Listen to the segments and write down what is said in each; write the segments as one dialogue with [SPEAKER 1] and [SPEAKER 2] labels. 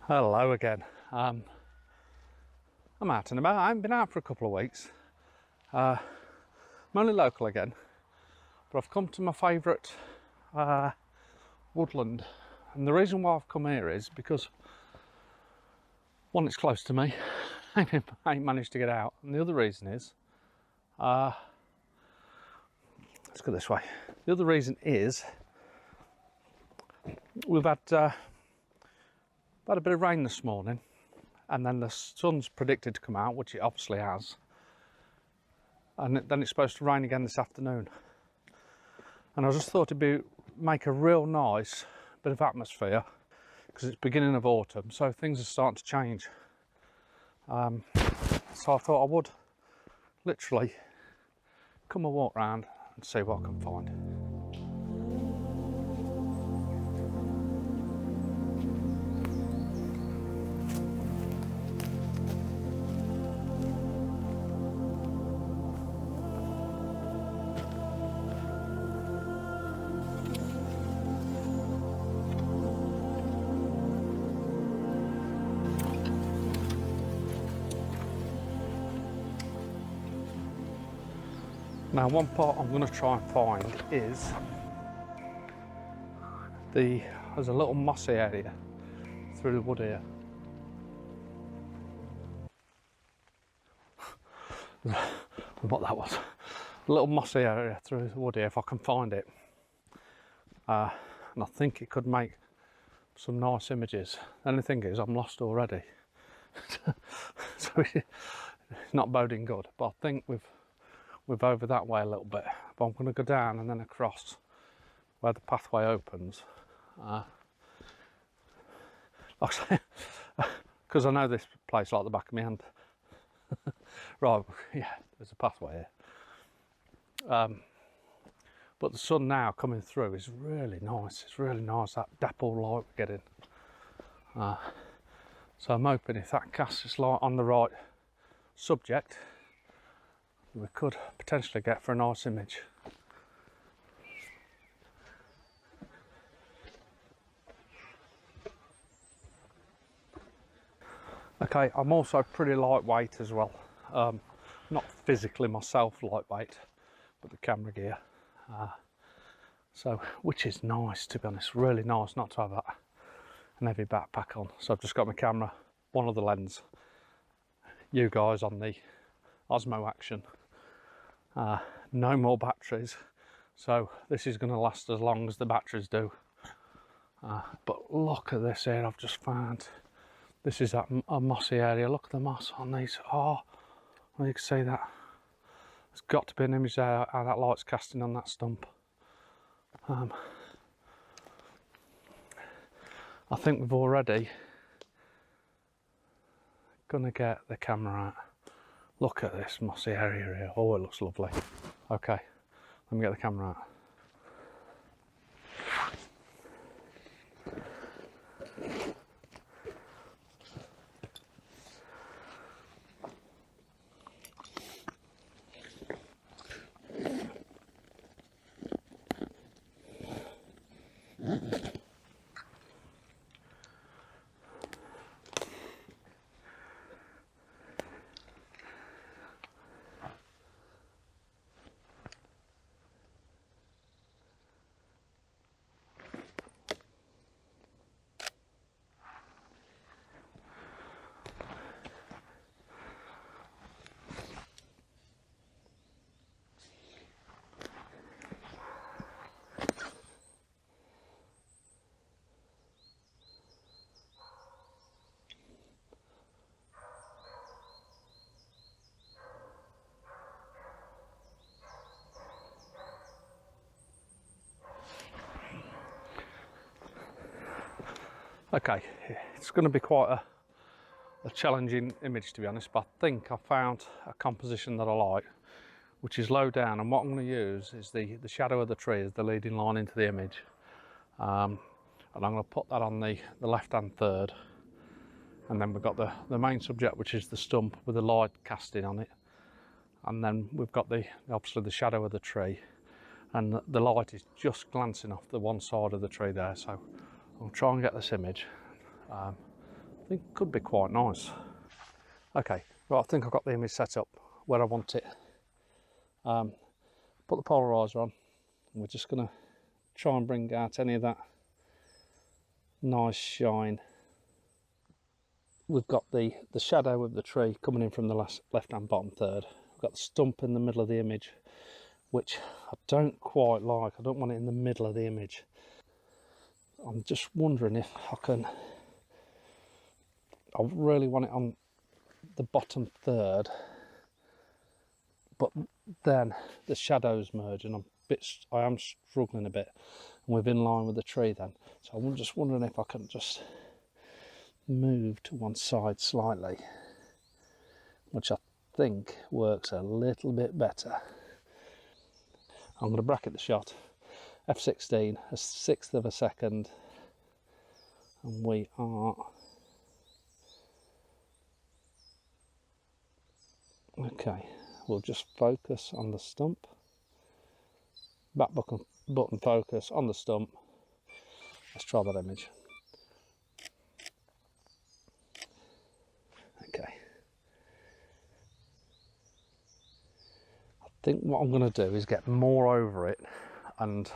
[SPEAKER 1] Hello again. I'm out and about. I haven't been out for a couple of weeks. I'm only local again, but I've come to my favourite woodland, and the reason why I've come here is because one, it's close to me. I ain't managed to get out, and the other reason is let's go this way. The other reason is we've had a bit of rain this morning, and then the sun's predicted to come out, which it obviously has, and then it's supposed to rain again this afternoon. And I just thought make a real nice bit of atmosphere, because it's beginning of autumn, so things are starting to change. So I thought I would literally come and walk around and see what I can find. Now, one part I'm going to try and find is there's a little mossy area through the wood here. What that was, a little mossy area through the wood here, if I can find it. And I think it could make some nice images. The only thing is I'm lost already. So it's not boding good, but I think we're over that way a little bit, but I'm going to go down and then across where the pathway opens, like I say, because I know this place like the back of my hand. Right, yeah, there's a pathway here, but the sun now coming through is really nice. It's really nice, that dapple light we're getting, so I'm hoping if that casts its light on the right subject, we could potentially get for a nice image. Okay, I'm also pretty lightweight as well. Not physically myself lightweight, but the camera gear. So, which is nice, to be honest, really nice not to have an heavy backpack on. So I've just got my camera, one other lens, you guys on the Osmo Action. No more batteries, so this is going to last as long as the batteries do. But look at this here I've just found. This is a mossy area. Look at the moss on these. Oh, well, you can see that. There's got to be an image there how that light's casting on that stump. I think we've already gonna get the camera out. Look at this mossy area here. Oh, it looks lovely. Okay, let me get the camera out. Okay, it's going to be quite a challenging image, to be honest, but I think I found a composition that I like, which is low down, and what I'm going to use is the shadow of the tree as the leading line into the image, and I'm going to put that on the left hand third, and then we've got the main subject, which is the stump with the light casting on it, and then we've got obviously the shadow of the tree, and the light is just glancing off the one side of the tree there. So I'll try and get this image think it could be quite nice. Okay, right, I think I've got the image set up where I want it. Put the polarizer on, and we're just going to try and bring out any of that nice shine. We've got the shadow of the tree coming in from the left hand bottom third. We've got the stump in the middle of the image, which I don't quite like. I don't want it in the middle of the image. I'm just wondering if I really want it on the bottom third, but then the shadows merge and I am struggling a bit, and we're in line with the tree then. So I'm just wondering if I can just move to one side slightly, which I think works a little bit better. I'm going to bracket the shot, f16, a sixth of a second, and we are okay. We'll just focus on the stump, back button focus on the stump. Let's try that image. Okay, I think what I'm going to do is get more over it and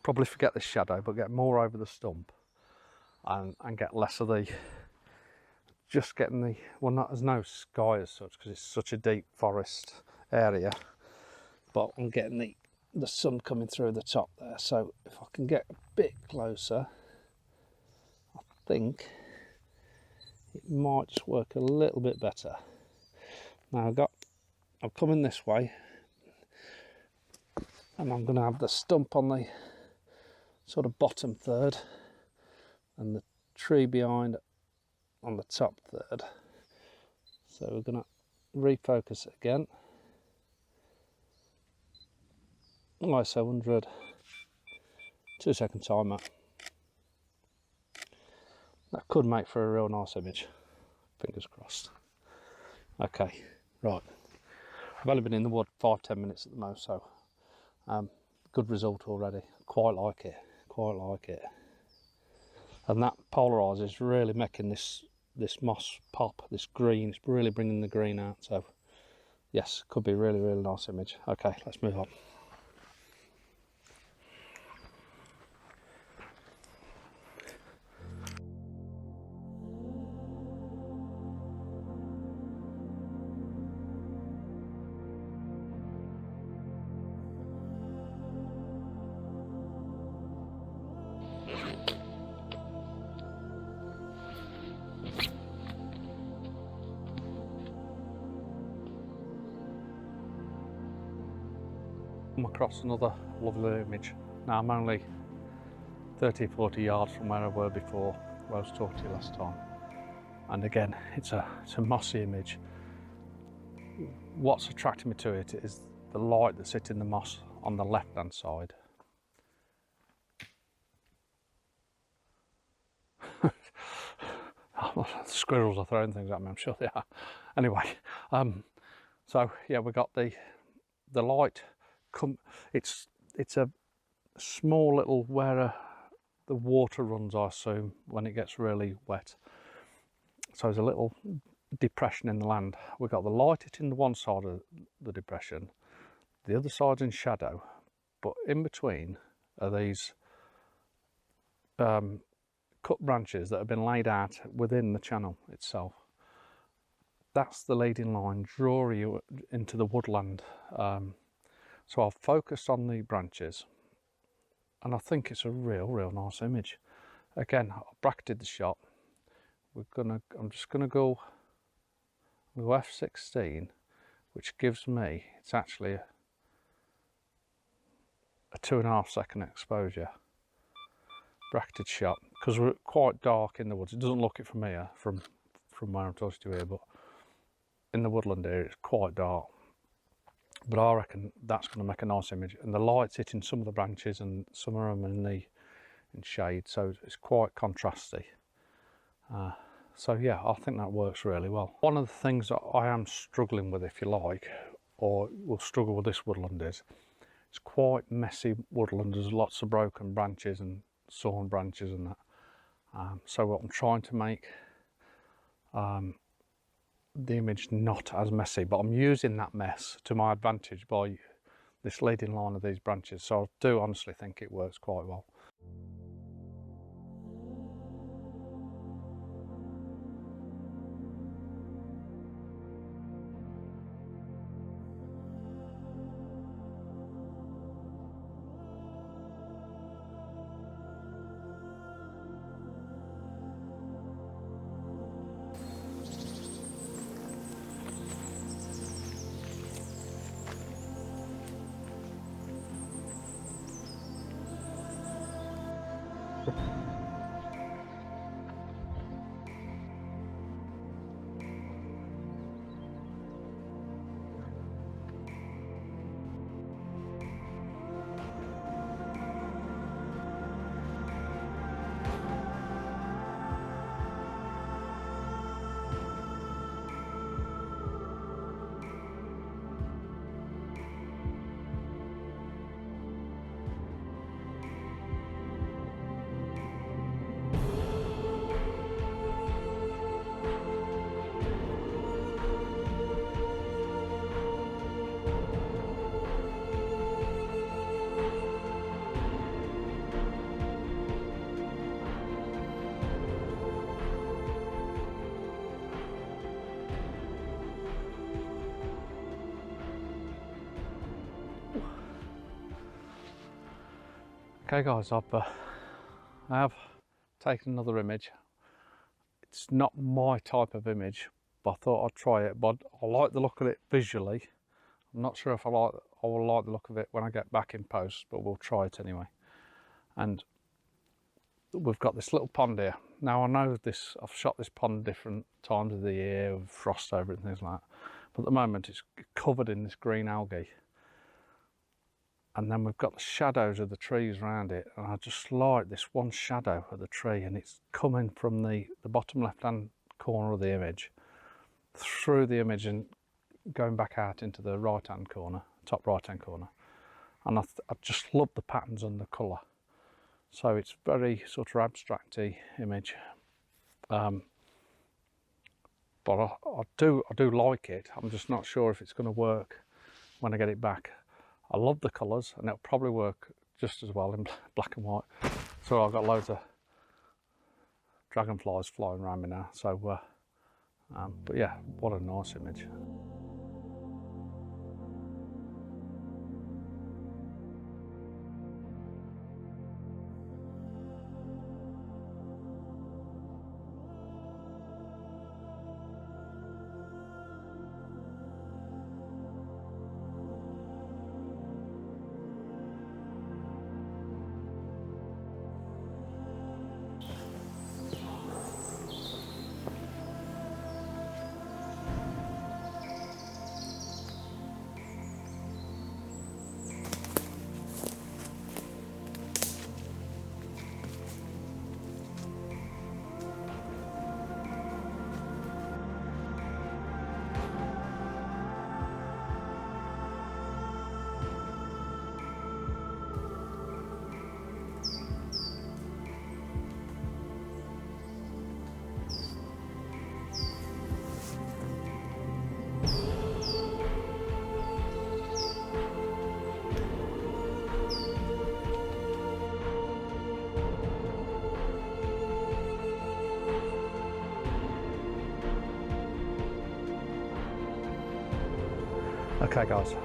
[SPEAKER 1] probably forget the shadow, but get more over the stump and get less of the, just getting the, well, not, there's no sky as such because it's such a deep forest area, but I'm getting the sun coming through the top there. So if I can get a bit closer, I think it might just work a little bit better. Now I'm coming this way, and I'm going to have the stump on the sort of bottom third and the tree behind on the top third. So we're going to refocus it again. ISO 100, 2 second timer. That could make for a real nice image, fingers crossed. Okay, right, I've only been in the wood 5-10 minutes at the most, so good result already. Quite like it, quite like it. And that polarizer is really making this moss pop, this green. It's really bringing the green out. So yes, could be really, really nice image. Okay, let's move on. Come across another lovely image. Now I'm only 30-40 yards from where I were before, where I was talking to you last time. And again, it's a mossy image. What's attracting me to it is the light that's hitting the moss on the left hand side. The squirrels are throwing things at me, I'm sure they are. Anyway, so yeah, we got the light. It's a small little where the water runs, I assume, when it gets really wet. So there's a little depression in the land. We've got the light hitting the one side of the depression, the other side's in shadow, but in between are these cut branches that have been laid out within the channel itself. That's the leading line, draw you into the woodland. So I've focused on the branches, and I think it's a real nice image. Again, I bracketed the shot. I'm just gonna go f16, which gives me, it's actually a 2.5 second exposure. Bracketed shot, because we're quite dark in the woods. It doesn't look it from here, from where I'm talking to you here, but in the woodland area it's quite dark. But I reckon that's going to make a nice image, and the light's hitting some of the branches and some of them in shade, so it's quite contrasty. So yeah, I think that works really well. One of the things that I am struggling with, if you like, or will struggle with this woodland, is it's quite messy woodland. There's lots of broken branches and sawn branches and that. So what I'm trying to make the image not as messy, but I'm using that mess to my advantage by this leading line of these branches, so I do honestly think it works quite well. Okay guys, I have taken another image. It's not my type of image, but I thought I'd try it. But I like the look of it visually. I'm not sure if I will like the look of it when I get back in post, but we'll try it anyway. And we've got this little pond here. Now I know this, I've shot this pond different times of the year with frost over it and things like that, but at the moment it's covered in this green algae. And then we've got the shadows of the trees around it, and I just like this one shadow of the tree, and it's coming from the bottom left hand corner of the image through the image and going back out into the right hand corner, top right hand corner. And I just love the patterns and the colour. So it's very sort of abstracty image, but I do like it. I'm just not sure if it's going to work when I get it back. I love the colours, and it'll probably work just as well in black and white. So I've got loads of dragonflies flying around me now. So, but yeah, what a nice image. Okay guys,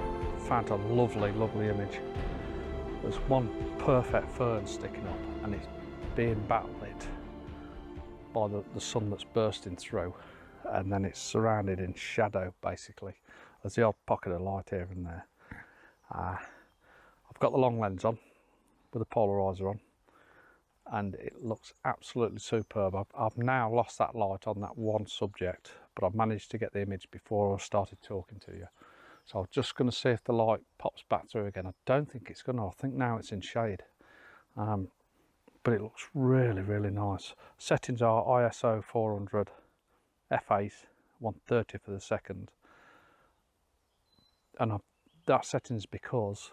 [SPEAKER 1] found a lovely image. There's one perfect fern sticking up, and it's being backlit by the sun that's bursting through, and then it's surrounded in shadow basically. There's the odd pocket of light here and there. I've got the long lens on with a polarizer on, and it looks absolutely superb. I've now lost that light on that one subject, but I've managed to get the image before I started talking to you. So I'm just going to see if the light pops back through again. I don't think it's going to. I think now it's in shade. But it looks really nice. Settings are ISO 400, f8, 1/30th of a second. And that setting's because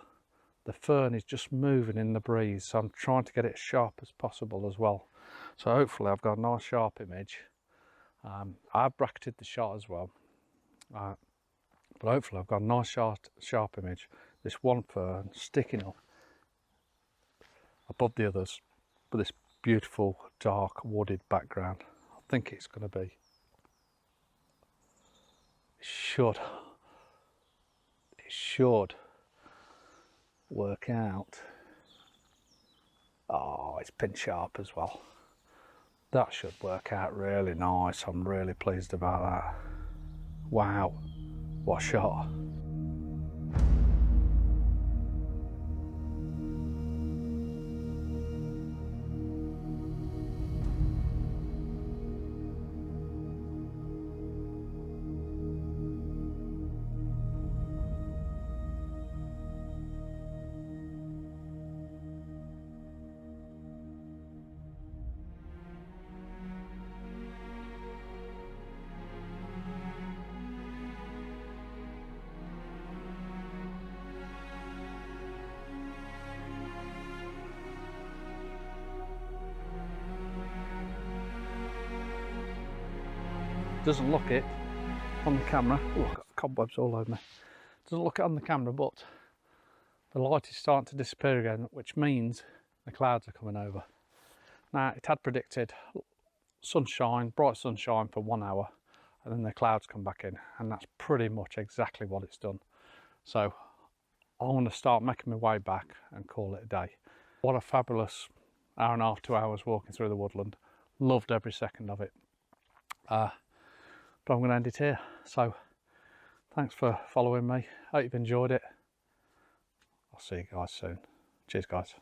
[SPEAKER 1] the fern is just moving in the breeze. So I'm trying to get it as sharp as possible as well. So hopefully I've got a nice sharp image. I've bracketed the shot as well, but hopefully I've got a nice sharp image. This one fern sticking up above the others with this beautiful dark wooded background. I think it's going to be, it should work out. Oh, it's pin sharp as well. That should work out really nice. I'm really pleased about that. Wow, what a shot. Doesn't look it on the camera. Oh, I've got cobwebs all over me. Doesn't look it on the camera, but the light is starting to disappear again, which means the clouds are coming over. Now, it had predicted sunshine, bright sunshine for 1 hour, and then the clouds come back in, and that's pretty much exactly what it's done. So I'm going to start making my way back and call it a day. What a fabulous hour and a half, 2 hours walking through the woodland. Loved every second of it. But I'm going to end it here. So thanks for following me. Hope you've enjoyed it. I'll see you guys soon. Cheers, guys.